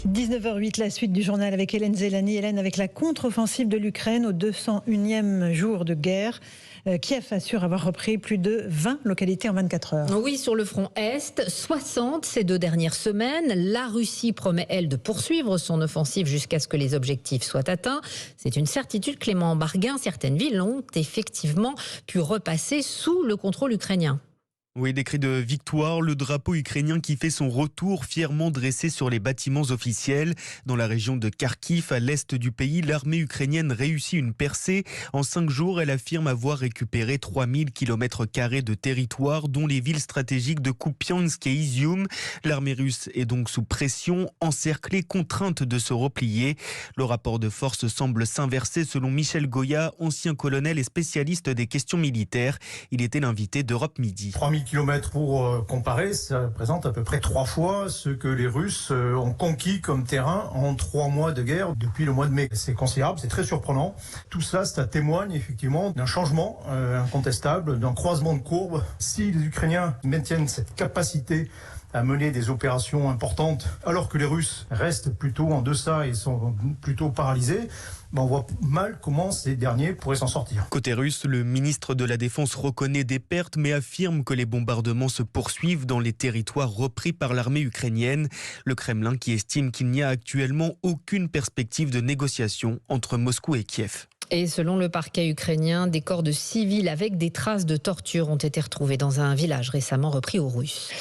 19h08, la suite du journal avec Hélène Zélani. Hélène, avec la contre-offensive de l'Ukraine au 201e jour de guerre, Kiev assure avoir repris plus de 20 localités en 24 heures. Oui, sur le front Est, 60 ces 2 dernières semaines. La Russie promet, elle, de poursuivre son offensive jusqu'à ce que les objectifs soient atteints. C'est une certitude, Clément Barguin. Certaines villes ont effectivement pu repasser sous le contrôle ukrainien. Oui, des cris de victoire, le drapeau ukrainien qui fait son retour fièrement dressé sur les bâtiments officiels. Dans la région de Kharkiv, à l'est du pays, l'armée ukrainienne réussit une percée. En 5 jours, elle affirme avoir récupéré 3000 km² de territoire, dont les villes stratégiques de Kupiansk et Izium. L'armée russe est donc sous pression, encerclée, contrainte de se replier. Le rapport de force semble s'inverser selon Michel Goya, ancien colonel et spécialiste des questions militaires. Il était l'invité d'Europe Midi. 3000 km pour comparer, ça représente à peu près 3 fois ce que les Russes ont conquis comme terrain en 3 mois de guerre depuis le mois de mai. C'est considérable, c'est très surprenant. Tout cela, ça témoigne effectivement d'un changement incontestable, d'un croisement de courbes. Si les Ukrainiens maintiennent cette capacité à mener des opérations importantes, alors que les Russes restent plutôt en deçà et sont plutôt paralysés, on voit mal comment ces derniers pourraient s'en sortir. Côté russe, le ministre de la Défense reconnaît des pertes, mais affirme que les bombardements se poursuivent dans les territoires repris par l'armée ukrainienne. Le Kremlin qui estime qu'il n'y a actuellement aucune perspective de négociation entre Moscou et Kiev. Et selon le parquet ukrainien, des corps de civils avec des traces de torture ont été retrouvés dans un village récemment repris aux Russes.